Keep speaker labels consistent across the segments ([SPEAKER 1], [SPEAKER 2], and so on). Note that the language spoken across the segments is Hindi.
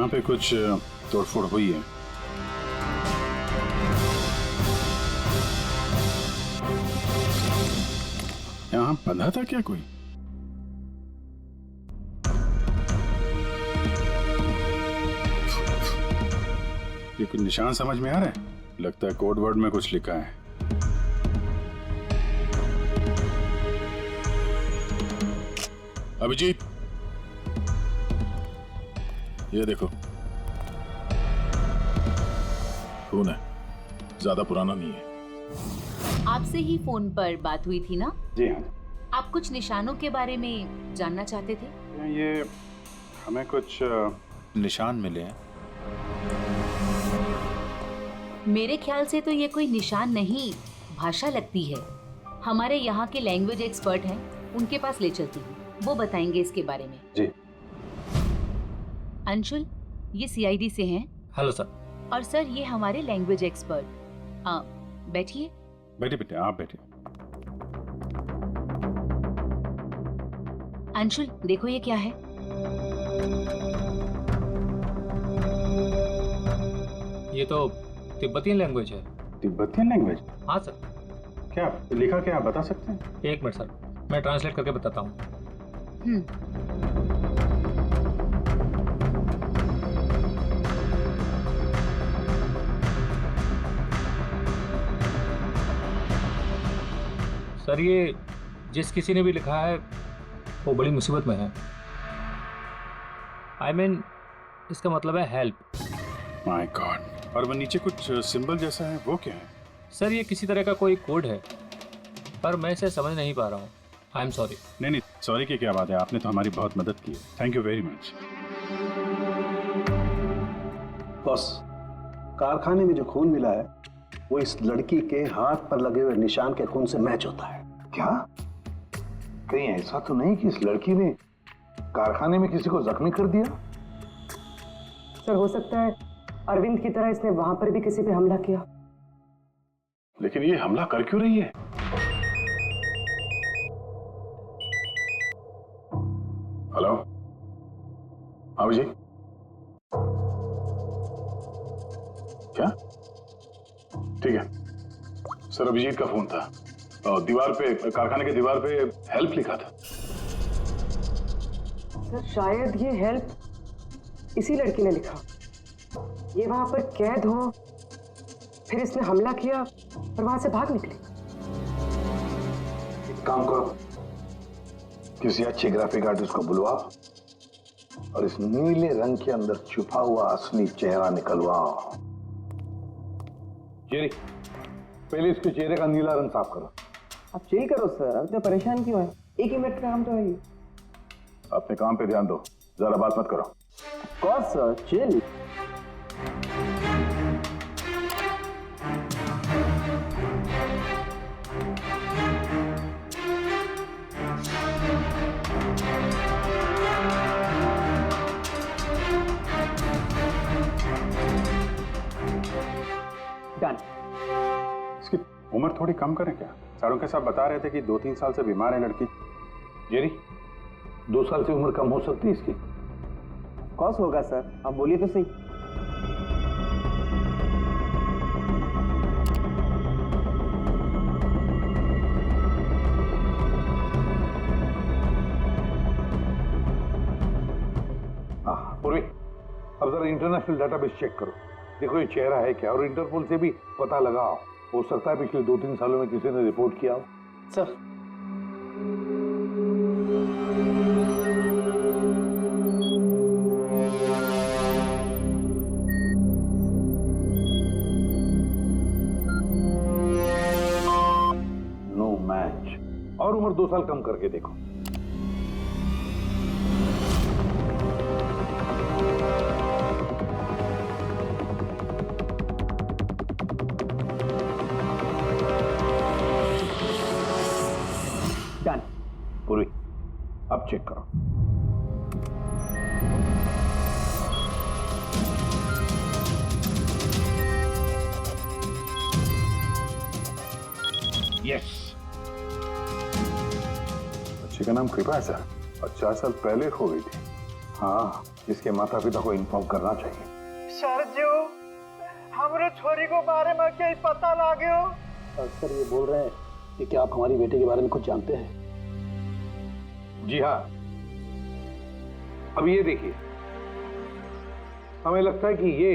[SPEAKER 1] यहाँ पे कुछ तोड़फोड़ हुई है। यहाँ बंधा था क्या कोई? ये कुछ निशान समझ में आ रहा है? लगता है कोड वर्ड में कुछ लिखा है। अभिजीत, ये देखो, खून है, ज्यादा पुराना नहीं है।
[SPEAKER 2] आपसे ही फोन पर बात हुई थी ना?
[SPEAKER 1] जी हाँ।
[SPEAKER 2] आप कुछ निशानों के बारे में जानना चाहते थे?
[SPEAKER 1] ये हमें कुछ निशान मिले हैं।
[SPEAKER 2] मेरे ख्याल से तो ये कोई निशान नहीं, भाषा लगती है। हमारे यहाँ के लैंग्वेज एक्सपर्ट हैं, उनके पास ले चलती हूँ, वो बताएंगे इसके बारे में।
[SPEAKER 1] जी।
[SPEAKER 2] अंशुल, ये सीआईडी से हैं।
[SPEAKER 3] Hello sir.
[SPEAKER 2] और सर, ये हमारे लैंग्वेज एक्सपर्ट। बैठिए।
[SPEAKER 1] बैठे बेटे, आप बैठे।
[SPEAKER 2] अंशुल, देखो ये क्या है।
[SPEAKER 3] ये तो तिब्बतियन लैंग्वेज है।
[SPEAKER 1] Tibetan language?
[SPEAKER 3] हाँ सर।
[SPEAKER 1] क्या लिखा, क्या आप बता सकते हैं?
[SPEAKER 3] एक मिनट सर, मैं ट्रांसलेट करके बताता हूँ। सर, ये जिस किसी ने भी लिखा है वो बड़ी मुसीबत में है। आई मीन, इसका मतलब है हेल्प।
[SPEAKER 1] My God. और वो नीचे कुछ सिंबल जैसा है, वो क्या है?
[SPEAKER 3] सर, ये किसी तरह का कोई कोड है, पर मैं इसे समझ नहीं पा रहा हूँ। I am sorry.
[SPEAKER 1] नहीं, सॉरी की क्या बात है, आपने तो हमारी बहुत मदद की है। Thank you very much.
[SPEAKER 4] Boss, कारखाने में जो खून मिला है वो इस लड़की के हाथ पर लगे हुए निशान के खून से मैच होता है।
[SPEAKER 5] क्या? कहीं ऐसा तो नहीं कि इस लड़की ने कारखाने में किसी को जख्मी कर दिया?
[SPEAKER 6] सर, हो सकता है अरविंद की तरह इसने वहां पर भी किसी पे हमला किया।
[SPEAKER 1] लेकिन ये हमला कर क्यों रही है? हेलो, अभिजीत? क्या? ठीक है सर, अभिजीत का फोन था। दीवार पे, कारखाने के दीवार पे हेल्प लिखा था।
[SPEAKER 6] सर, शायद ये हेल्प इसी लड़की ने लिखा। ये वहां पर कैद हो, फिर इसने हमला किया और वहां से भाग निकली।
[SPEAKER 5] एक काम करो, किसी अच्छे ग्राफिक आर्टिस्ट को बुलवाओ और इस नीले रंग के अंदर छुपा हुआ असली चेहरा निकलवाओ। चेहरे, पहले इसके चेहरे का नीला रंग साफ करो।
[SPEAKER 6] आप चिल करो सर, अब तो परेशान क्यों है? एक ही मिनट का काम तो है ही।
[SPEAKER 5] अपने काम पे ध्यान दो, ज्यादा बात मत करो।
[SPEAKER 6] कौन सर, चिल। डन।
[SPEAKER 1] इसकी उम्र थोड़ी कम करें क्या? सारों के साथ बता रहे थे कि 2-3 साल से बीमार है लड़की।
[SPEAKER 5] जेरी, 2 साल से उम्र कम हो सकती है इसकी?
[SPEAKER 6] कौन होगा सर, आप बोलिए तो सही।
[SPEAKER 5] पूर्वी, अब जरा इंटरनेशनल डाटाबेस चेक करो, देखो ये चेहरा है क्या, और इंटरपोल से भी पता लगाओ। हो सकता है पिछले 2-3 सालों में किसी ने रिपोर्ट किया हो।
[SPEAKER 6] Sir,
[SPEAKER 5] no match. और उम्र 2 साल कम करके देखो।
[SPEAKER 6] डन।
[SPEAKER 5] पूरी, अब चेक करो। यस।
[SPEAKER 1] बच्ची का नाम कृपा है सर, और 4 साल पहले खो गई थी।
[SPEAKER 5] हाँ, इसके माता पिता को इन्फॉर्म करना चाहिए।
[SPEAKER 7] सर जो हमरे छोरी को बारे में क्या पता लागे हो?
[SPEAKER 4] सर ये बोल रहे हैं कि क्या आप हमारी बेटे के बारे में कुछ जानते हैं?
[SPEAKER 5] जी हाँ, अब ये देखिए, हमें लगता है कि ये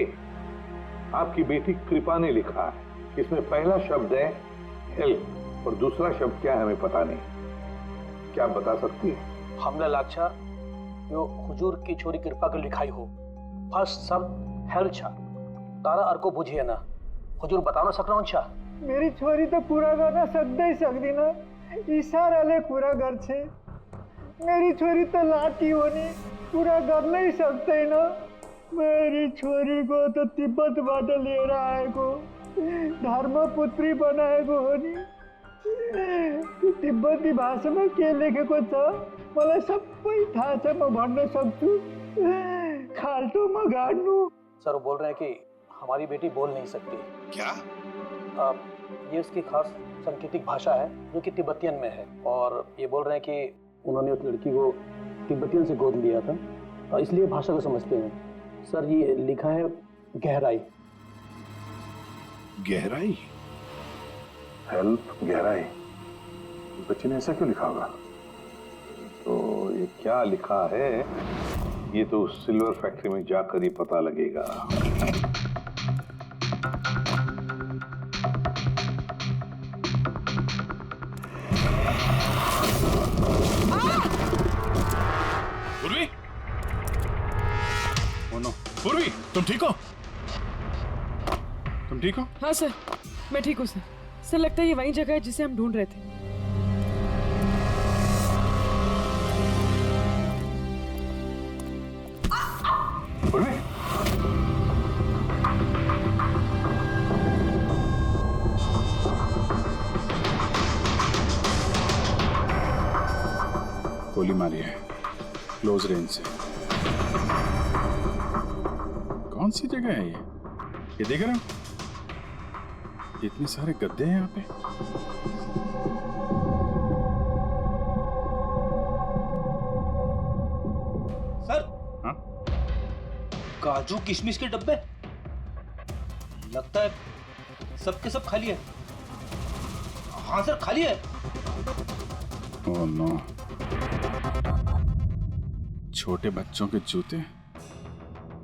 [SPEAKER 5] आपकी बेटी कृपा ने लिखा है। इसमें पहला शब्द है हेल्प और दूसरा शब्द क्या है हमें पता नहीं। क्या आप बता सकती है?
[SPEAKER 8] हमला लाक्षा यो हुजूर की छोरी कृपा के लिखाई हो। फर्स्ट शब्द हेल्प छा, तारा अर्को बुझिए ना। हुजूर बताओ सकना हूं छा।
[SPEAKER 7] मेरी छोरी तो पूरा करना सकते ही सकती ना, इशारा ले पूरा घर छे। मेरी छोरी तो लाठी होनी पूरा कर नहीं सकते ना। मेरी छोरी को तो तिब्बत बाटे ले रहा है को धर्मपुत्री बनाए को होनी। तिब्बती भाषा में के लेखे को छ मलाई सबै थाहा छ, म भन्न सक्छु। खाल्टो म गाड्नु।
[SPEAKER 8] सर वो बोल रहे हैं कि हमारी बेटी बोल नहीं सकती।
[SPEAKER 1] क्या?
[SPEAKER 8] ये उसकी खास सांकेतिक भाषा है जो कि तिब्बतियन में है, और ये बोल रहे हैं कि
[SPEAKER 4] उन्होंने उस लड़की को तिब्बतियन से गोद लिया था, इसलिए भाषा को समझते हैं। सर ये लिखा है गहराई।
[SPEAKER 1] गहराई? हेल्प गहराई? बच्चे ने ऐसा क्यों लिखा होगा?
[SPEAKER 5] तो ये क्या लिखा है ये तो सिल्वर फैक्ट्री में जाकर ही पता लगेगा।
[SPEAKER 1] पूर्वी? ओ नो, पूर्वी तुम ठीक हो? तुम ठीक हो?
[SPEAKER 6] हाँ सर, मैं ठीक हूँ सर। सर लगता है ये वही जगह है जिसे हम ढूंढ रहे थे।
[SPEAKER 5] पूर्वी?
[SPEAKER 1] गोली मारी है क्लोज रेंज से। कौन सी जगह है ये देख रहे हो? इतने सारे गद्दे हैं यहाँ पे।
[SPEAKER 8] सर
[SPEAKER 1] हाँ?
[SPEAKER 8] काजू किशमिश के डब्बे, लगता है सबके सब खाली है। हाँ सर खाली है।
[SPEAKER 1] ओह नो, छोटे बच्चों के जूते।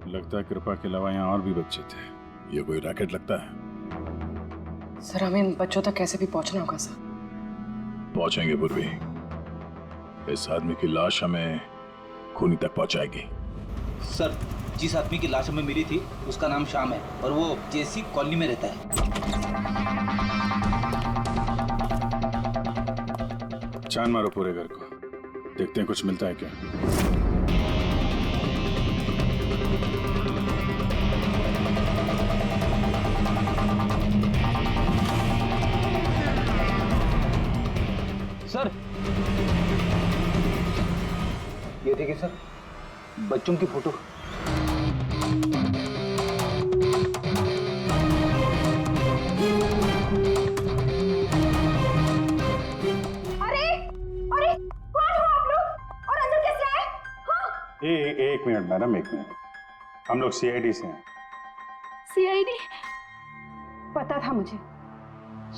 [SPEAKER 1] लगता है कृपा के अलावा यहाँ और भी बच्चे थे। ये कोई रैकेट लगता है।
[SPEAKER 6] सर हमें इन बच्चों तक कैसे भी पहुंचना होगा सर।
[SPEAKER 1] पहुंचेंगे पूर्वी। इस आदमी की लाश हमें खूनी तक पहुंचाएगी।
[SPEAKER 9] सर जिस आदमी की लाश हमें मिली थी उसका नाम श्याम है और वो जेसी कॉलोनी में रहता है।
[SPEAKER 1] छान मारो पूरे घर को, देखते हैं कुछ मिलता है क्या।
[SPEAKER 9] सर ये देखिए सर, बच्चों की फोटो।
[SPEAKER 1] एक मिनट मैडम, एक मिनट। हम लोग सीआईडी से हैं।
[SPEAKER 10] सीआईडी? पता था मुझे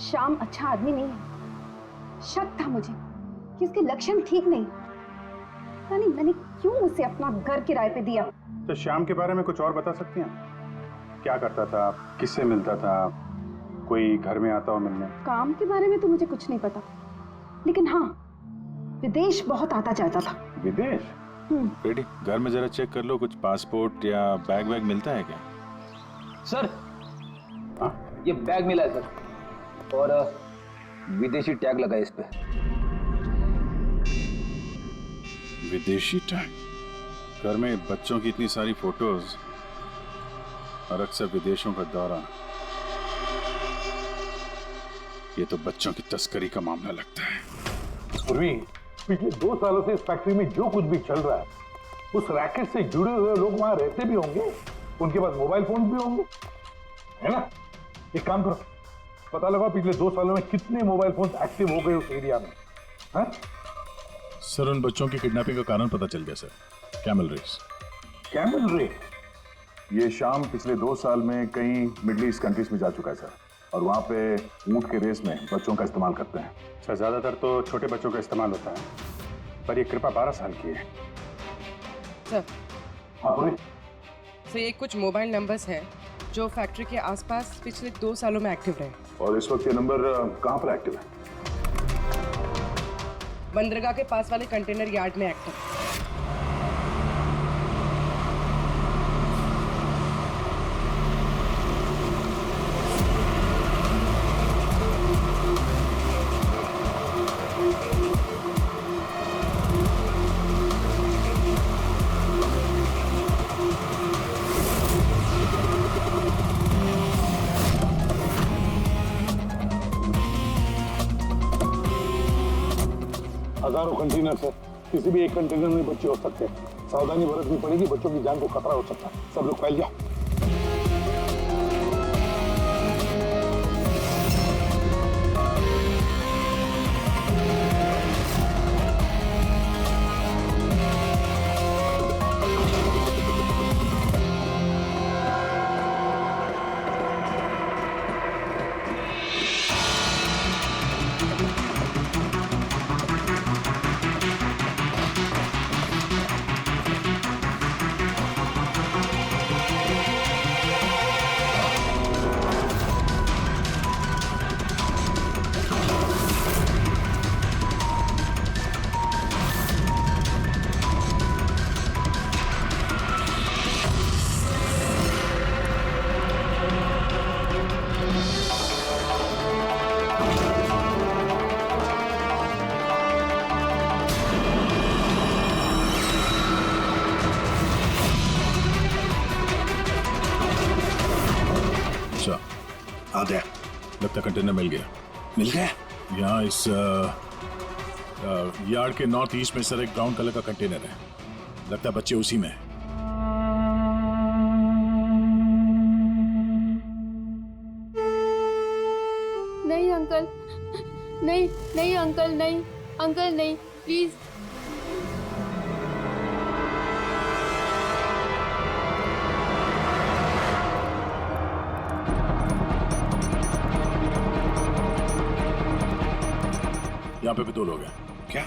[SPEAKER 10] श्याम अच्छा आदमी नहीं है। शक था मुझे कि उसके लक्षण ठीक नहीं। पता नहीं मैंने क्यों उसे अपना घर किराए पे दिया।
[SPEAKER 1] तो श्याम के बारे में कुछ और बता सकती हैं? क्या करता था, किससे मिलता था, कोई घर में आता हो मिलने?
[SPEAKER 10] काम के बारे में तो मुझे कुछ नहीं पता, लेकिन हाँ विदेश बहुत आता जाता था।
[SPEAKER 1] विदेश? बेटी घर में जरा चेक कर लो, कुछ पासपोर्ट या बैग वैग मिलता है क्या?
[SPEAKER 9] सर
[SPEAKER 1] हाँ?
[SPEAKER 9] ये बैग मिला है सर, और विदेशी टैग लगा है इस पे।
[SPEAKER 1] विदेशी टैग? घर में बच्चों की इतनी सारी फोटोज और अक्सर विदेशों का दौरा, ये तो बच्चों की तस्करी का मामला लगता है।
[SPEAKER 5] पूर्वी, पिछले 2 सालों से इस फैक्ट्री में जो कुछ भी चल रहा है उस रैकेट से जुड़े हुए लोग वहां रहते भी होंगे, उनके पास मोबाइल फोन भी होंगे, है ना? एक काम करो, पता लगाओ पिछले 2 सालों में कितने मोबाइल फोन एक्टिव हो गए उस एरिया में। है?
[SPEAKER 1] सर उन बच्चों की किडनैपिंग का कारण पता चल गया सर। Camel race.
[SPEAKER 5] कैमल रे?
[SPEAKER 1] ये शाम पिछले 2 साल में कई मिडिल ईस्ट कंट्रीज में जा चुका है सर, और वहाँ पे ऊँट के रेस में बच्चों का इस्तेमाल करते हैं।
[SPEAKER 11] सर ज़्यादातर तो छोटे बच्चों का इस्तेमाल होता है, पर ये कृपा 12 साल की है।
[SPEAKER 6] सर
[SPEAKER 5] हाँ बोले।
[SPEAKER 6] सर ये कुछ मोबाइल नंबर्स हैं जो फैक्ट्री के आसपास पिछले 2 सालों में एक्टिव रहे।
[SPEAKER 1] और इस वक्त ये नंबर कहाँ पर एक्टिव है?
[SPEAKER 6] बंदरगाह के पास वाले कंटेनर यार्ड में एक्टिव।
[SPEAKER 5] हजारों कंटेनर सर, किसी भी एक कंटेनर में बच्चे हो सकते हैं। सावधानी बरतनी पड़ेगी, बच्चों की जान को खतरा हो सकता है। सब लोग फैल जाओ।
[SPEAKER 1] आ गया, लगता कंटेनर मिल गया।
[SPEAKER 5] मिल गया?
[SPEAKER 1] यहाँ इस यार्ड के नॉर्थ ईस्ट में सर एक ब्राउन कलर का कंटेनर है, लगता है बच्चे उसी में है।
[SPEAKER 10] नहीं अंकल, नहीं नहीं अंकल, नहीं अंकल, नहीं प्लीज।
[SPEAKER 1] यहाँ पे भी 2 लोग हैं।
[SPEAKER 5] क्या?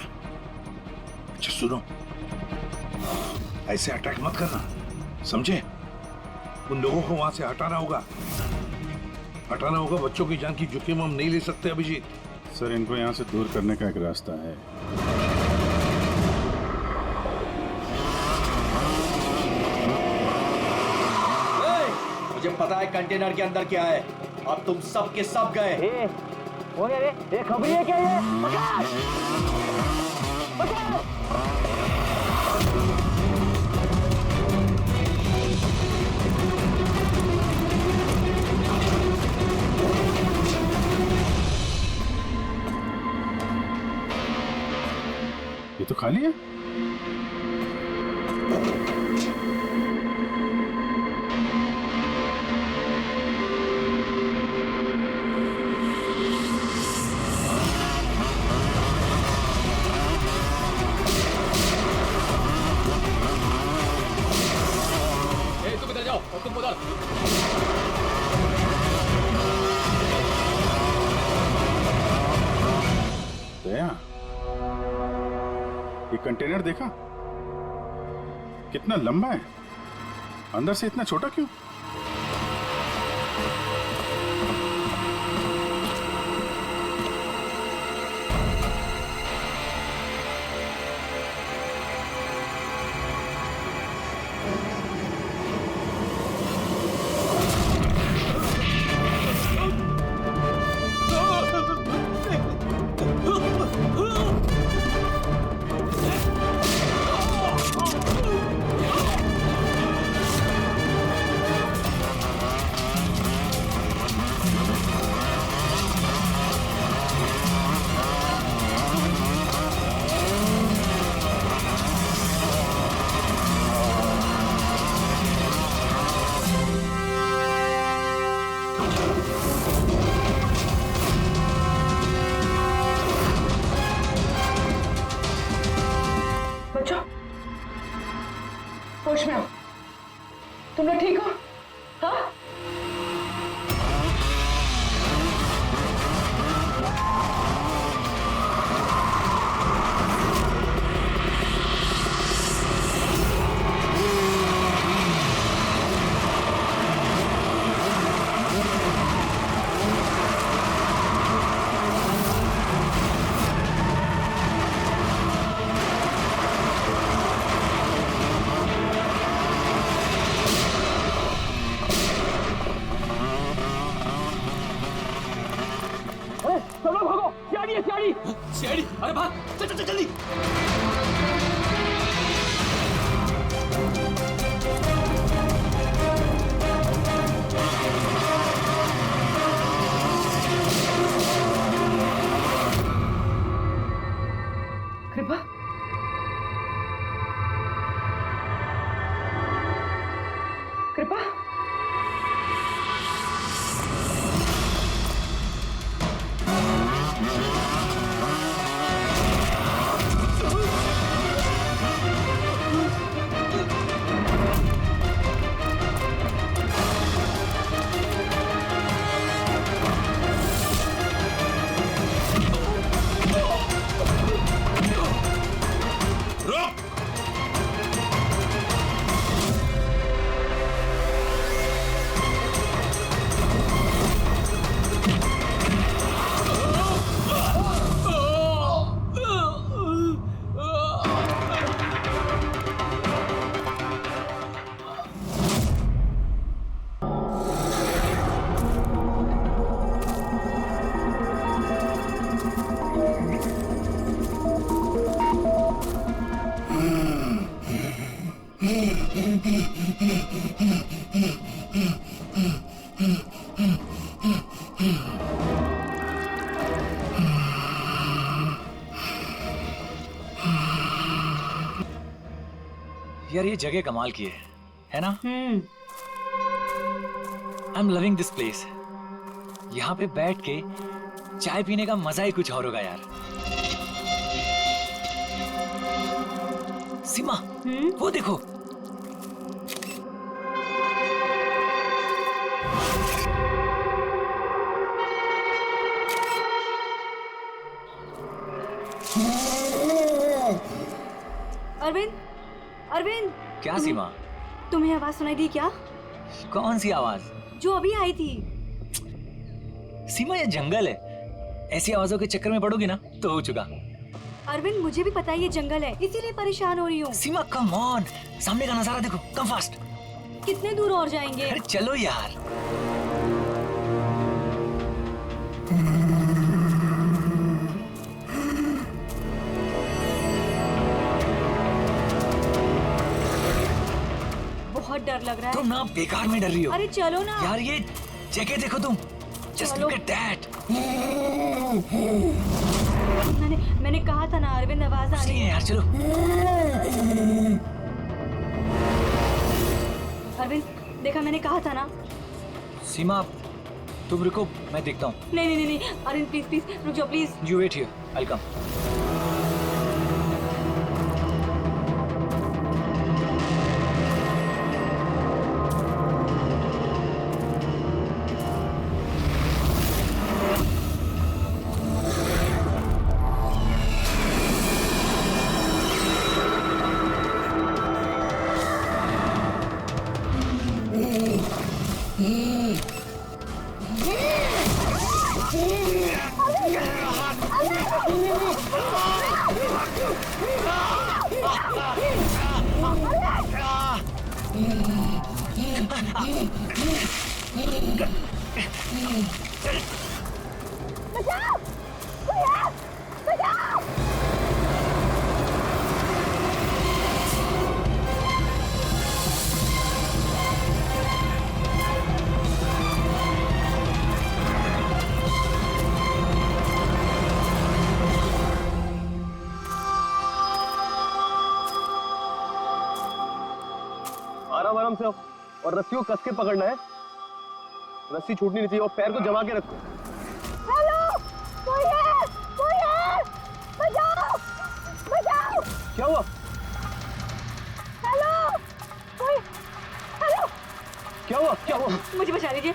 [SPEAKER 5] अच्छा सुनो, ऐसे अटैक मत करना, समझे? उन लोगों को वहां से हटाना होगा, बच्चों की जान की जोखिम हम नहीं ले सकते अभिजीत।
[SPEAKER 11] सर इनको यहाँ से दूर करने का एक रास्ता है।
[SPEAKER 9] मुझे पता है कंटेनर के अंदर क्या है, अब तुम सब के सब गए।
[SPEAKER 8] ये खबरी है क्या ये? पकड़! पकड़!
[SPEAKER 11] ये तो खाली है।
[SPEAKER 3] तुम उधर।
[SPEAKER 11] दया, ये कंटेनर देखा कितना लंबा है, अंदर से इतना छोटा क्यों?
[SPEAKER 6] होश में आओ। तुम लोग ठीक हो? हाँ?
[SPEAKER 9] सियाड़ी, अरे भाग, चल चल चल जल्दी।
[SPEAKER 6] कृपा, कृपा,
[SPEAKER 12] यार ये जगह कमाल की है ना? I am loving this place. यहाँ पे बैठ के चाय पीने का मजा ही कुछ और होगा यार। सीमा, वो देखो।
[SPEAKER 10] अरविंद, अरविंद।
[SPEAKER 12] क्या सीमा?
[SPEAKER 10] तुम्हें आवाज सुनाई दी क्या?
[SPEAKER 12] कौन सी आवाज?
[SPEAKER 10] जो अभी आई थी।
[SPEAKER 12] सीमा ये जंगल है, ऐसी आवाजों के चक्कर में पड़ोगी ना तो हो चुका।
[SPEAKER 10] अरविंद मुझे भी पता है ये जंगल है, इसीलिए परेशान हो रही हूँ।
[SPEAKER 12] सीमा कम ऑन, सामने का नजारा देखो, कम फास्ट।
[SPEAKER 10] कितने दूर और जाएंगे?
[SPEAKER 12] अरे चलो यार।
[SPEAKER 10] बहुत डर लग रहा है।
[SPEAKER 12] तुम ना बेकार में डर रही हो।
[SPEAKER 10] अरे चलो ना
[SPEAKER 12] यार, ये जगह देखो तुम। Just look at that.
[SPEAKER 10] मैंने कहा था ना अरविंद, आवाज आ रही है
[SPEAKER 12] यार। चलो
[SPEAKER 10] अरविंद, देखा मैंने कहा था ना।
[SPEAKER 12] सीमा तुम रुको, मैं देखता हूँ।
[SPEAKER 10] नहीं अरविंद प्लीज प्लीज रुक जाओ please.
[SPEAKER 12] You wait here, I'll come.
[SPEAKER 13] आराम से और रस्सी को कस के पकड़ना है। रस्सी छूटनी नहीं चाहिए और पैर को जमा के रखो।
[SPEAKER 14] हेलो, कोई है, बचाओ, बचाओ।
[SPEAKER 13] क्या हुआ?
[SPEAKER 14] हेलो, कोई, हेलो।
[SPEAKER 13] क्या हुआ क्या हुआ?
[SPEAKER 14] मुझे बचा लीजिए।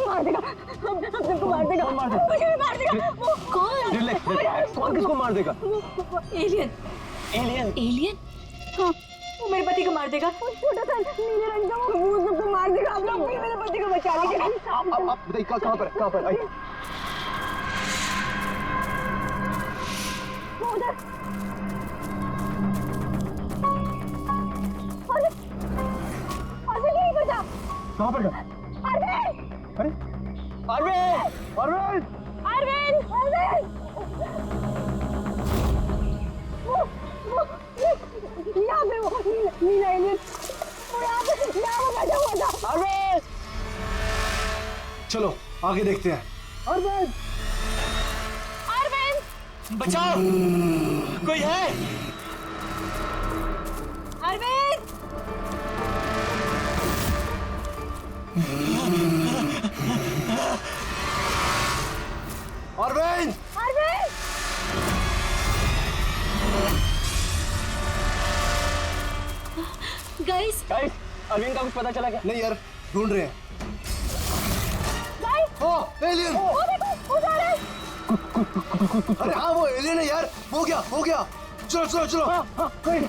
[SPEAKER 14] मार देगा, हम सबको मार देगा।
[SPEAKER 13] कौन मार देगा?
[SPEAKER 14] मुझे भी मार देगा। वो कौन?
[SPEAKER 13] रिलैक्स, कौन किसको मार देगा?
[SPEAKER 14] एलियन।
[SPEAKER 13] एलियन?
[SPEAKER 14] एलियन? हाँ, वो मेरे पति को मार देगा। वो छोटा सा नीले रंग का वो सबको मार देगा। आप लोग मेरे पति को बचा लीजिए।
[SPEAKER 13] आप बताइए कहाँ पर आइए।
[SPEAKER 14] उधर। अरविंद यहीं पर था।
[SPEAKER 13] कहाँ पर?
[SPEAKER 14] अरविंद!
[SPEAKER 13] अरे अरविंद! अरविंद!
[SPEAKER 14] अरविंद! अरविंद! यहाँ पे वो नीला एलियन वो यहाँ पे बैठा हुआ था।
[SPEAKER 13] अरविंद! चलो आगे देखते हैं। अरविंद!
[SPEAKER 14] अरविंद!
[SPEAKER 12] बचाओ, कोई है?
[SPEAKER 14] अरविंद!
[SPEAKER 13] अरविंद!
[SPEAKER 14] अरविंद!
[SPEAKER 2] गाइस
[SPEAKER 13] अरविंद का कुछ पता चला क्या? नहीं यार, ढूंढ रहे हैं।
[SPEAKER 14] गाइस!
[SPEAKER 13] एलियन!
[SPEAKER 14] वो देखो, वो जा रहा है।
[SPEAKER 13] अरे हाँ वो एलियन है यार। हो गया। चलो। हाँ, कोई।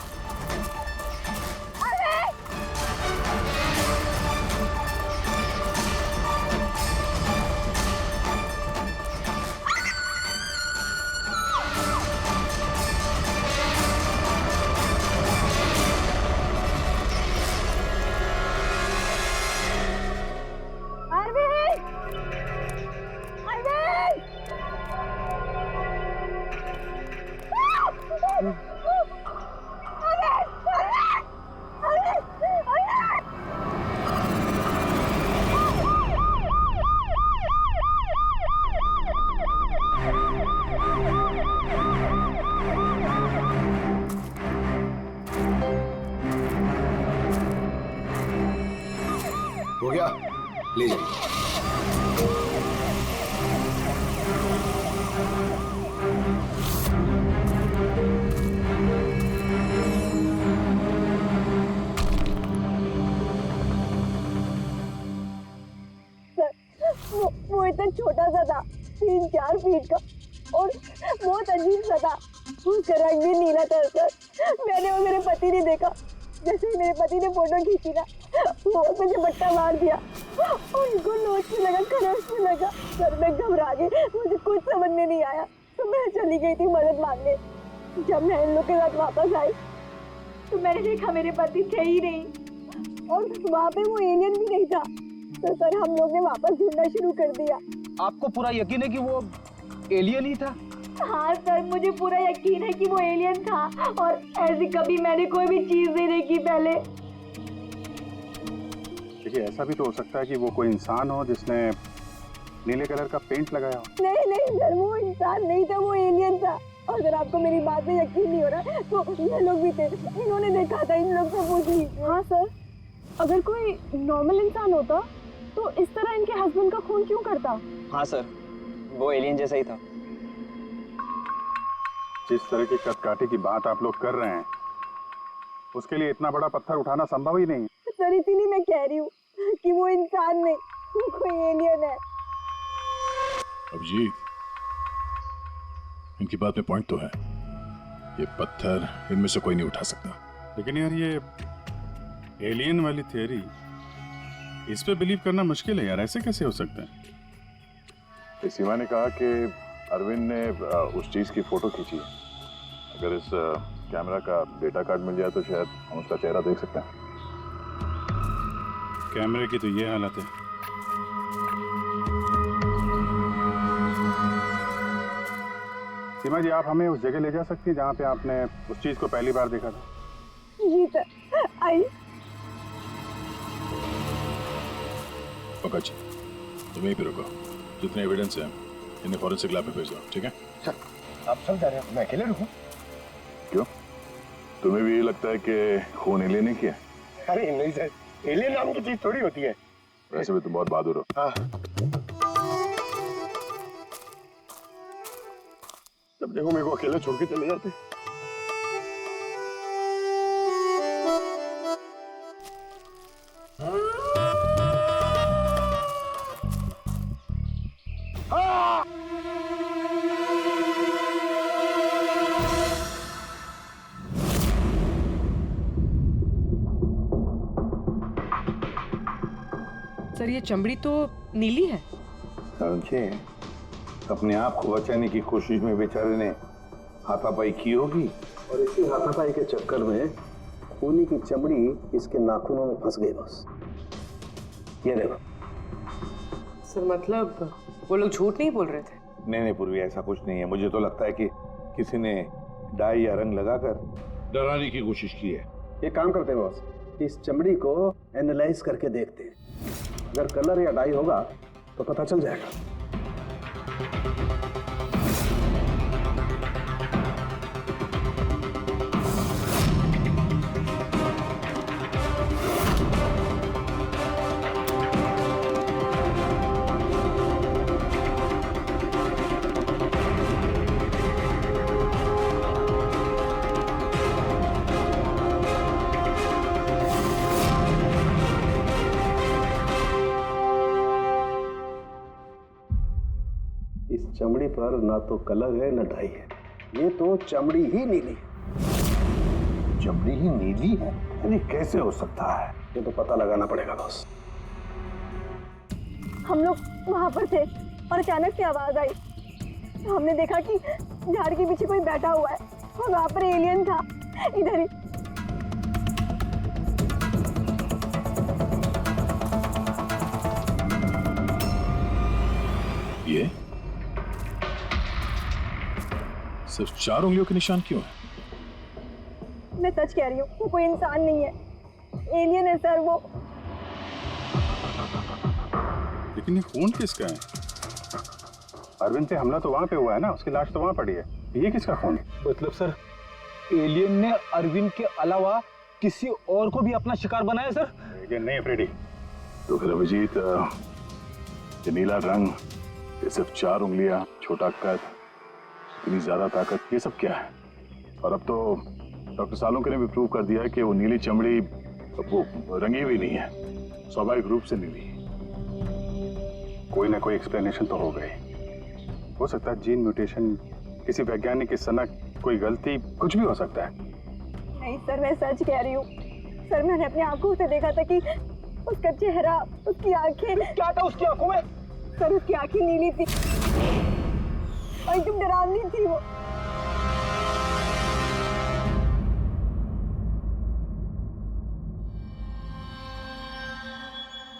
[SPEAKER 4] हो गया, ले जाइए।
[SPEAKER 14] वो इतना छोटा सा था, 3-4 फीट का, और बहुत अजीब सा था। उसका रंग भी नीला था सर। मैंने और मेरे पति ने देखा, जैसे ही मेरे पति ने फोटो खींची ना, वो मुझे बट्टा मार दिया। उनको नोच में लगा, खरोच में लगा। सर मैं घबरा गई, मुझे कुछ समझ में नहीं आया, तो मैं चली गई थी मदद मांगने। जब मैं इन लोग के साथ वापस आई तो मैंने देखा मेरे पति थे ही नहीं, और वहाँ पे वो एलियन भी नहीं था। तो सर हम लोग ने वापस ढूंढना शुरू कर दिया।
[SPEAKER 13] आपको पूरा यकीन है कि वो एलियन ही था?
[SPEAKER 14] हाँ सर, मुझे पूरा यकीन है कि वो एलियन था, और ऐसी कभी मैंने कोई भी चीज नहीं देखी पहले।
[SPEAKER 11] देखिए, ऐसा भी तो हो सकता है कि वो कोई इंसान हो जिसने नीले कलर का पेंट लगाया हो।
[SPEAKER 14] नहीं सर, वो इंसान नहीं था, वो एलियन था। और अगर आपको मेरी बात में यकीन नहीं हो रहा तो ये लोग भी थे, इन्होंने देखा था, इन लोग से पूछ लीजिए। हाँ सर, अगर कोई नॉर्मल इंसान होता तो इस तरह इनके हस्बैंड का खून क्यों करता?
[SPEAKER 13] हाँ सर, वो एलियन जैसा ही था।
[SPEAKER 11] जिस तरह की कदकाठी की बात आप लोग कर रहे हैं, उसके लिए इतना बड़ा पत्थर उठाना संभव ही नहीं।
[SPEAKER 14] सर इसीलिए मैं कह रही हूँ कि वो इंसान नहीं, वो कोई एलियन है।
[SPEAKER 1] अभिजीत, इनकी बात में पॉइंट तो है। ये पत्थर इनमें से कोई नहीं उठा सकता।
[SPEAKER 11] लेकिन यार, ये एलियन वाली थियरी, इस पे बिलीव करना मुश्किल है यार। ऐसे कैसे हो सकता है?
[SPEAKER 1] सीमा ने कहा कि अरविंद ने उस चीज की फोटो खींची है। अगर इस कैमरा का डेटा कार्ड मिल जाए तो शायद हम उसका चेहरा देख सकते हैं।
[SPEAKER 11] कैमरे की तो ये हालत है। सीमा जी, आप हमें उस जगह ले जा सकती हैं जहाँ पे आपने उस चीज को पहली बार देखा था?
[SPEAKER 14] जी सर, आइए।
[SPEAKER 1] पंकज, तुम यहीं पे रुको। जितने एविडेंस हैं इन्हें फॉरेंसिक लैब में भेज दो, ठीक है?
[SPEAKER 5] आप सब जा रहे हैं, मैं अकेले रुकूं?
[SPEAKER 1] क्यों, तुम्हें भी ये लगता है कि खून एलियन ने किया?
[SPEAKER 5] अरे नहीं सर, एलियन नाम की चीज थोड़ी होती है।
[SPEAKER 1] वैसे भी तुम बहुत बहादुर हो।
[SPEAKER 5] हाँ। जब देखो मेरे को अकेले छोड़ के चले जाते।
[SPEAKER 6] सर ये चमड़ी तो नीली है।
[SPEAKER 5] समझे, अपने आप को बचाने की कोशिश में बेचारे ने हाथापाई की होगी,
[SPEAKER 4] और इसी हाथापाई के चक्कर में खूनी की चमड़ी इसके नाखूनों में फंस गई। बस ये देखो।
[SPEAKER 6] सर मतलब वो लोग झूठ नहीं बोल रहे थे?
[SPEAKER 5] नहीं पूर्वी, ऐसा कुछ नहीं है। मुझे तो लगता है कि किसी ने डाई या रंग लगाकर डराने की कोशिश की है।
[SPEAKER 4] ये काम करते हैं बॉस, इस चमड़ी को एनालाइज करके देखते हैं। अगर कलर या डाई होगा तो पता चल जाएगा। इस चमड़ी पर ना तो कलर है ना डाई है, ये तो चमड़ी ही नीली है।
[SPEAKER 5] चमड़ी ही नीली है? अरे कैसे हो सकता है?
[SPEAKER 4] ये तो पता लगाना पड़ेगा बॉस।
[SPEAKER 14] हम लोग वहां पर थे और अचानक से आवाज आई तो हमने देखा कि झाड़ के पीछे कोई बैठा हुआ है और वहां पर एलियन था, इधर ही।
[SPEAKER 1] ये सिर्फ 4 उंगलियों के निशान क्यों है?
[SPEAKER 14] मैं सच कह रही हूँ, वो कोई इंसान नहीं है, एलियन है सर वो।
[SPEAKER 11] लेकिन ये खून किसका है?
[SPEAKER 1] अरविंद पे हमला तो वहां पे हुआ है ना, उसकी लाश तो वहां पड़ी है। ये किसका खून है?
[SPEAKER 13] मतलब सर एलियन ने अरविंद के अलावा किसी और को भी अपना शिकार बनाया सर?
[SPEAKER 1] लेकिन नहीं फ्रेडी, तो फिर अभिजीत ये नीला रंग, ये सिर्फ 4 उंगलियां, छोटा कद, इतनी ज्यादा ताकत, ये सब क्या है? और अब तो डॉक्टर सालों ने भी प्रूव कर दिया है कि वो नीली चमड़ी वो रंगी हुई नहीं है, स्वाभाविक रूप से नीली। कोई ना कोई एक्सप्लेनेशन तो हो गई। हो सकता है जीन म्यूटेशन, किसी वैज्ञानिक की सनक, कोई गलती, कुछ भी हो सकता है।
[SPEAKER 14] नहीं सर, मैं सच कह रही हूँ सर, मैंने अपनी आंखों से देखा था कि उसका चेहरा, उसकी आंखें।
[SPEAKER 13] क्या था उसकी आंखों में?
[SPEAKER 14] सर उसकी आंखें नीली थी और एकदम डरावनी थी वो।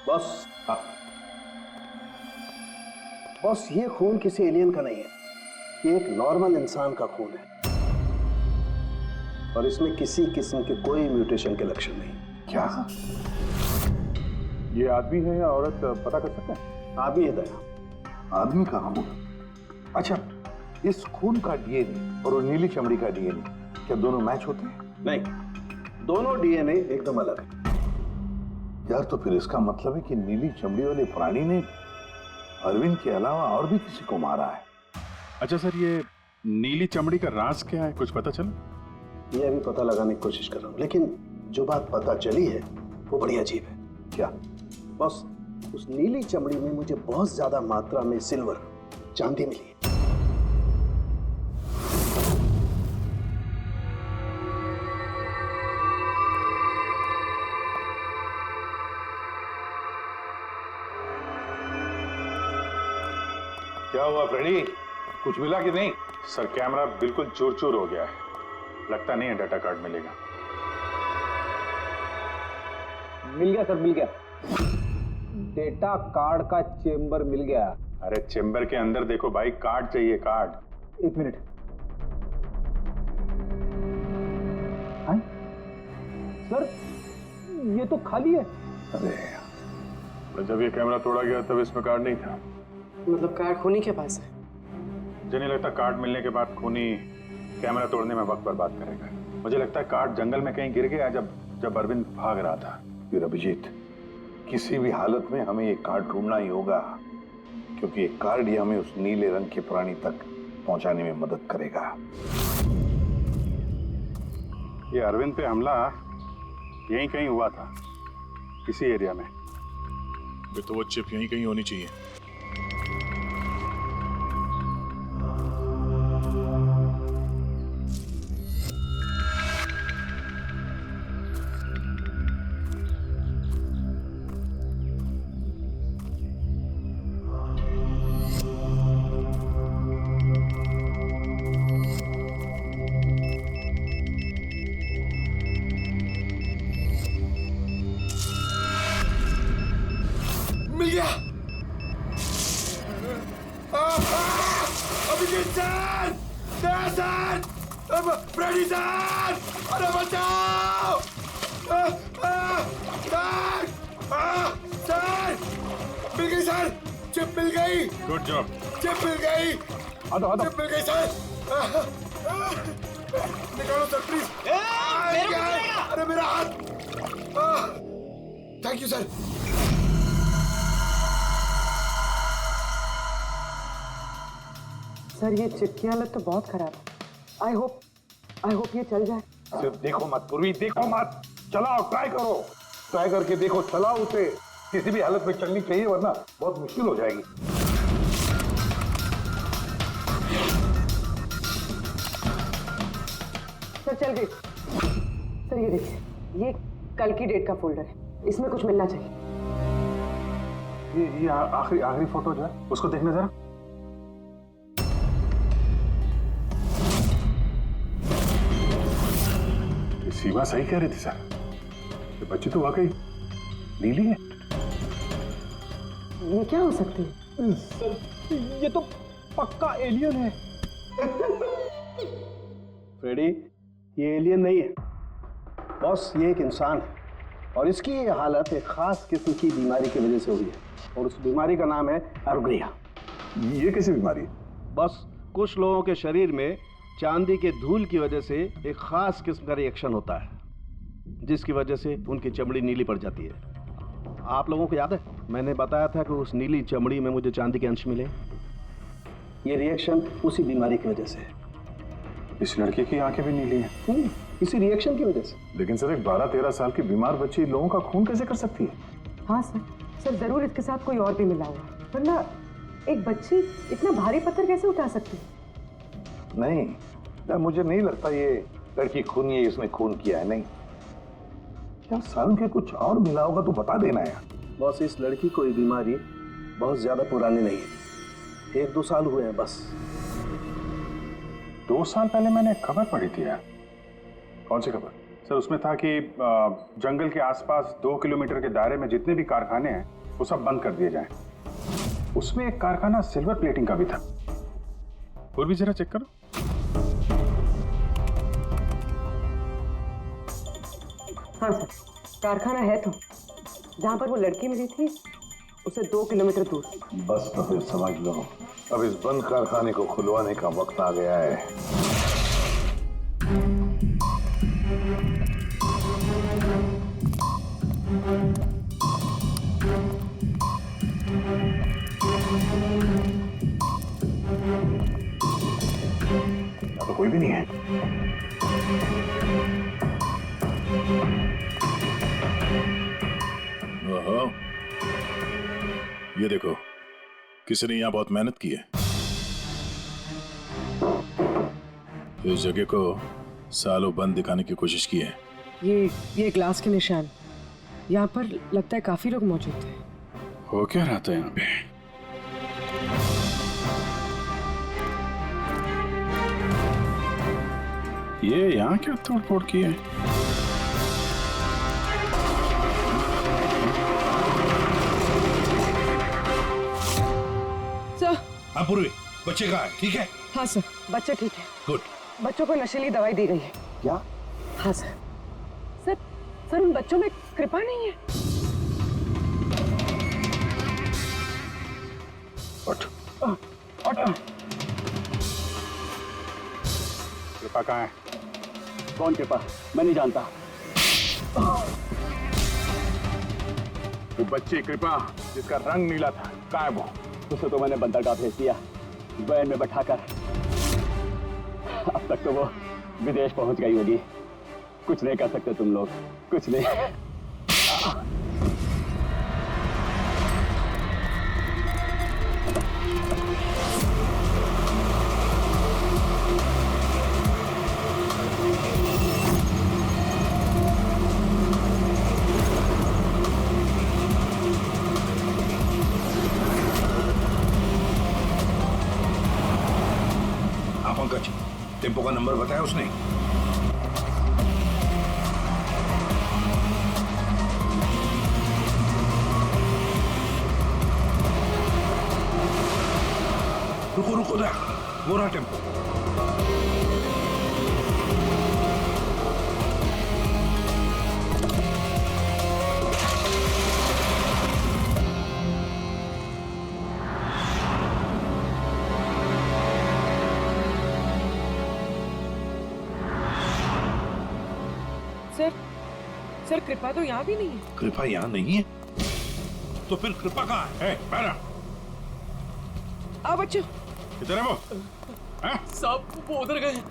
[SPEAKER 4] बॉस, बॉस ये खून किसी एलियन का नहीं है, ये एक नॉर्मल इंसान का खून है और इसमें किसी किस्म के कोई म्यूटेशन के लक्षण नहीं।
[SPEAKER 1] क्या ये आदमी है या औरत पता कर सकते हैं?
[SPEAKER 4] आदमी है दया।
[SPEAKER 5] आदमी का खून? अच्छा, इस खून का डीएनए और वो नीली चमड़ी का डीएनए क्या दोनों मैच होते हैं?
[SPEAKER 4] नहीं, दोनों डीएनए एकदम अलग है।
[SPEAKER 5] यार तो फिर इसका मतलब है कि नीली चमड़ी वाले प्राणी ने अरविंद के अलावा और भी किसी को मारा है।
[SPEAKER 11] अच्छा सर, ये नीली चमड़ी का राज क्या है, कुछ पता चला?
[SPEAKER 4] ये अभी पता लगाने की कोशिश कर रहा हूँ, लेकिन जो बात पता चली है वो बड़ी अजीब है।
[SPEAKER 5] क्या?
[SPEAKER 4] बस उस नीली चमड़ी में मुझे बहुत ज्यादा मात्रा में सिल्वर, चांदी मिली है।
[SPEAKER 5] क्या हुआ फ्रेडी, कुछ मिला कि नहीं?
[SPEAKER 1] सर कैमरा बिल्कुल चूर चूर हो गया है, लगता नहीं है डाटा कार्ड मिलेगा।
[SPEAKER 13] मिल गया सर, मिल गया। डेटा कार्ड का चेंबर मिल गया।
[SPEAKER 1] अरे चेंबर के अंदर देखो भाई, कार्ड चाहिए, कार्ड।
[SPEAKER 13] 1 मिनट। हाँ? सर ये तो खाली है।
[SPEAKER 1] अरे जब ये कैमरा तोड़ा गया तब इसमें कार्ड नहीं था।
[SPEAKER 6] मतलब कार्ड खूनी के पास है?
[SPEAKER 1] मुझे नहीं लगता कार्ड मिलने के बाद खूनी कैमरा तोड़ने में वक्त बर्बाद करेगा। मुझे लगता है कार्ड जंगल में कहीं गिर गया जब अरविंद भाग रहा था।
[SPEAKER 5] फिर अभिजीत, किसी भी हालत में हमें ये कार्ड ढूंढना ही होगा, क्योंकि ये कार्ड ही हमें उस नीले रंग के प्राणी तक पहुंचाने में मदद करेगा।
[SPEAKER 1] ये अरविंद पे हमला यहीं कहीं हुआ था, इसी एरिया में। तो वो चिप यहीं कहीं होनी चाहिए।
[SPEAKER 15] फ्रेडी सर, अरे बचाओ! सर, मिल गई सर, चिप मिल गई।
[SPEAKER 11] Good job.
[SPEAKER 15] चिप मिल गई। चिप मिल गई सर। निकालो सर प्लीज। अरे मेरा हाथ। Thank you sir.
[SPEAKER 6] सर ये चिप की हालत तो बहुत खराब है। आई होप ये चल जाए।
[SPEAKER 5] सिर्फ देखो मत पूर्वी, देखो मत, चलाओ, ट्राई करो, ट्राई करके देखो, चलाओ उसे। किसी भी हालत में चलनी चाहिए वरना बहुत मुश्किल हो जाएगी।
[SPEAKER 6] सर चल गई। सर ये देखिए, ये कल की डेट का फोल्डर है, इसमें कुछ मिलना चाहिए।
[SPEAKER 5] ये आखिरी फोटो जो है उसको देखना जरा।
[SPEAKER 1] सीमा सही कह रही थी सर, ये बच्ची तो वाकई नीली है।
[SPEAKER 6] ये क्या हो सकती है?
[SPEAKER 13] सर ये तो पक्का एलियन है।
[SPEAKER 4] फ्रेडी, ये एलियन नहीं है बॉस, ये एक इंसान है और इसकी ये हालत एक खास किस्म की बीमारी की वजह से हुई है और उस बीमारी का नाम है एरोग्रिया।
[SPEAKER 1] ये कैसी बीमारी है?
[SPEAKER 4] बस कुछ लोगों के शरीर में चांदी के धूल की वजह से एक खास किस्म का रिएक्शन होता है जिसकी वजह से उनकी चमड़ी नीली पड़ जाती है। आप लोगों को याद है मैंने बताया था कि उस नीली चमड़ी में मुझे चांदी के अंश मिले। ये रिएक्शन उसी बीमारी की वजह से है।
[SPEAKER 1] इस लड़के की आंखें भी नीली हैं।
[SPEAKER 4] इसी रिएक्शन की वजह से।
[SPEAKER 1] लेकिन सर एक 12-13 साल की बीमार बच्ची लोगों का खून कैसे कर सकती है?
[SPEAKER 6] हाँ सर जरूर इसके साथ कोई और भी मिला हुआ है, वरना एक बच्ची इतना भारी पत्थर कैसे उठा सकती है?
[SPEAKER 5] नहीं यार, मुझे नहीं लगता ये लड़की खूनी है, इसने खून किया है। नहीं यार, साल के कुछ और मिला होगा तो बता देना यार।
[SPEAKER 4] बॉस इस लड़की को ये बीमारी बहुत ज्यादा पुरानी नहीं है, 1-2 साल हुए हैं बस।
[SPEAKER 1] 2 साल पहले मैंने खबर पढ़ी थी यार। कौन सी खबर? सर उसमें था कि जंगल के आसपास 2 किलोमीटर के दायरे में जितने भी कारखाने हैं वो सब बंद कर दिए जाएं। उसमें एक कारखाना सिल्वर प्लेटिंग का भी था।
[SPEAKER 11] और भी जरा चेक करो।
[SPEAKER 6] हाँ सर, कारखाना है तो जहाँ पर वो लड़की मिली थी उसे 2 किलोमीटर दूर।
[SPEAKER 5] बस तो फिर समझ लो, अब इस बंद कारखाने को खुलवाने का वक्त आ गया है।
[SPEAKER 1] यहाँ तो कोई भी नहीं है।
[SPEAKER 11] ओहो, ये देखो, किसी ने यहाँ बहुत मेहनत की है। इस जगह को सालों बंद दिखाने की कोशिश की है।
[SPEAKER 6] ये ग्लास के निशान, यहाँ पर लगता है काफी लोग मौजूद थे।
[SPEAKER 11] हो क्या रहा था यहाँ पे? ये यहाँ क्या तोड़-फोड़ की है?
[SPEAKER 6] सर।
[SPEAKER 5] हाँ पूर्वी, बच्चे कहाँ है? ठीक है?
[SPEAKER 6] हाँ सर, बच्चे ठीक है।
[SPEAKER 5] गुड।
[SPEAKER 6] बच्चों को नशीली दवाई दी गई है।
[SPEAKER 5] क्या?
[SPEAKER 6] हाँ सर। सर उन बच्चों में कृपा नहीं है।
[SPEAKER 1] उठ। कृपा कहाँ है?
[SPEAKER 13] कौन कृपा? मैं नहीं जानता।
[SPEAKER 1] वो बच्ची कृपा जिसका रंग नीला था, कहाँ है वो?
[SPEAKER 13] उसे तो मैंने बंदरगाह भेज दिया, वैन में बैठाकर। अब तक तो वो विदेश पहुंच गई होगी। कुछ नहीं कर सकते तुम लोग, कुछ नहीं।
[SPEAKER 5] हाँ पंकज, टेम्पो का नंबर बताया उसने? रुको रुको, वो रहा टेम्पो।
[SPEAKER 6] सर कृपा तो यहाँ भी नहीं है।
[SPEAKER 5] कृपा यहाँ नहीं है तो फिर कृपा कहाँ है? पैरा
[SPEAKER 6] आ बच्चों,
[SPEAKER 11] इधर है वो।
[SPEAKER 3] साहब वो उधर गए।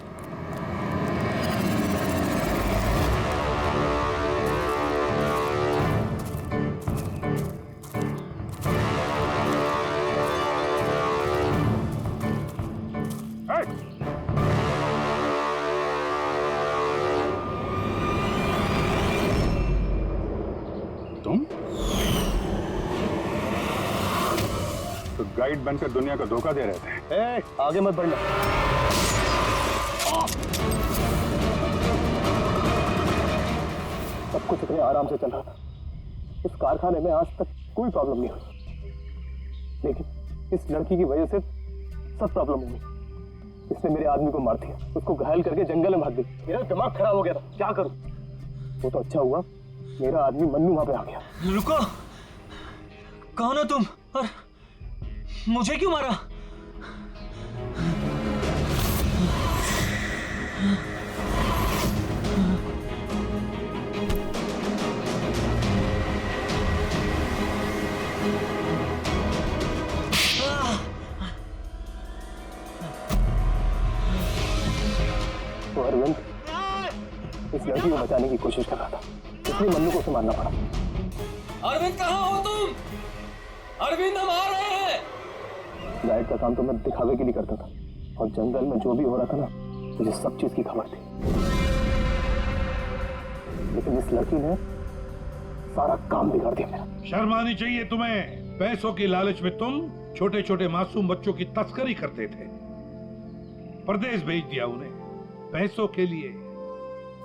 [SPEAKER 11] तुम तो गाइड बनकर दुनिया को धोखा दे रहे थे।
[SPEAKER 13] आगे मत बढ़ना। सब कुछ इतने आराम से चल रहा था। इस कारखाने में आज तक कोई प्रॉब्लम नहीं हुई, लेकिन इस लड़की की वजह से सब प्रॉब्लम हुई। इसने मेरे आदमी को मार दिया, उसको घायल करके जंगल में भाग गई। मेरा दिमाग खराब हो गया था, क्या करूं? वो तो अच्छा हुआ मेरा आदमी मन्नू वहां पे आ गया।
[SPEAKER 12] रुको, कौन हो तुम और मुझे क्यों मारा?
[SPEAKER 13] तो अरविंद इस लड़की को बचाने की कोशिश कर रहा था, इसलिए मन्नू को उसे मारना पड़ा।
[SPEAKER 3] अरविंद कहाँ हो तुम? अरविंद हम आ रहे हैं।
[SPEAKER 13] गाइड का काम तो मैं दिखावे के लिए करता था, और जंगल में जो भी हो रहा था ना, मुझे सब चीज की खबर थी। लेकिन इस लड़की ने सारा काम बिगाड़ दिया मेरा।
[SPEAKER 5] शर्म आनी चाहिए तुम्हें। पैसों की लालच में तुम छोटे छोटे मासूम बच्चों की तस्करी करते थे, परदेश भेज दिया उन्हें पैसों के लिए।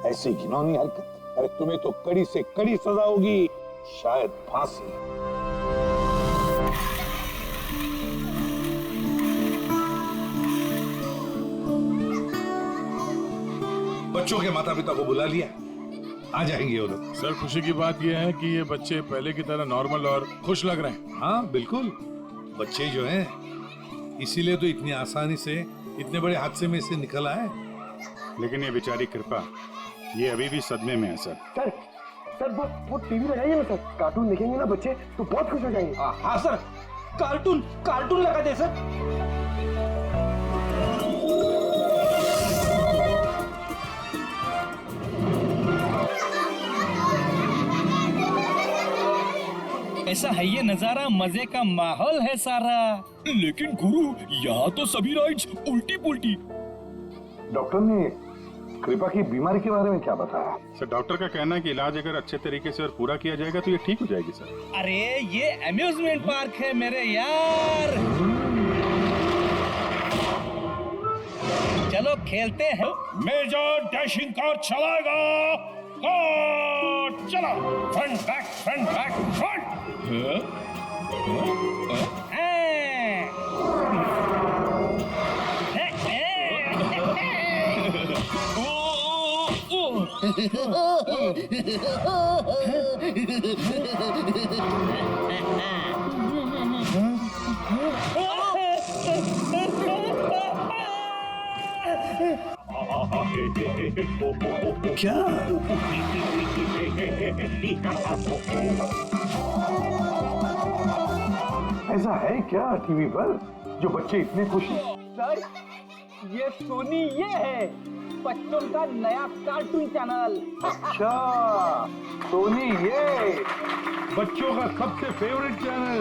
[SPEAKER 5] ऐसी घिनौनी हरकत, अरे तुम्हें तो कड़ी से कड़ी सजा होगी, शायद फांसी। बच्चों के माता पिता को बुला लिया, आ जाएंगे वो लोग।
[SPEAKER 11] सर खुशी की बात यह है कि ये बच्चे पहले की तरह नॉर्मल और खुश लग रहे हैं।
[SPEAKER 5] हाँ बिल्कुल, बच्चे जो हैं इसीलिए तो इतनी आसानी से इतने बड़े हादसे में से निकल आए।
[SPEAKER 11] लेकिन ये बेचारी कृपा, ये अभी भी सदमे में है सर।
[SPEAKER 13] सर वो टीवी लगाइए ना सर, कार्टून देखेंगे ना बच्चे तो बहुत खुश हो जाएंगे।
[SPEAKER 8] हाँ सर, कार्टून लगा दे सर।
[SPEAKER 16] ऐसा है ये नजारा, मजे का माहौल है सारा। लेकिन गुरु, यहाँ तो सभी राइड्स उल्टी पुल्टी।
[SPEAKER 5] डॉक्टर ने कृपा की बीमारी के बारे में क्या बताया?
[SPEAKER 11] सर डॉक्टर का कहना है कि इलाज अगर अच्छे तरीके से और पूरा किया जाएगा तो ये ठीक हो जाएगी सर।
[SPEAKER 16] अरे ये अम्यूजमेंट पार्क है मेरे यार। चलो खेलते हैं।
[SPEAKER 5] मेजर डैशिंग कार चलाएगा। चला, फ्रंट बैक फ्रंट।
[SPEAKER 15] क्या?
[SPEAKER 5] ऐसा है क्या टीवी पर जो बच्चे इतने खुश हैं?
[SPEAKER 8] सर ये सोनी ये है बच्चों का नया कार्टून चैनल।
[SPEAKER 5] अच्छा, सोनी ये बच्चों का सबसे फेवरेट चैनल।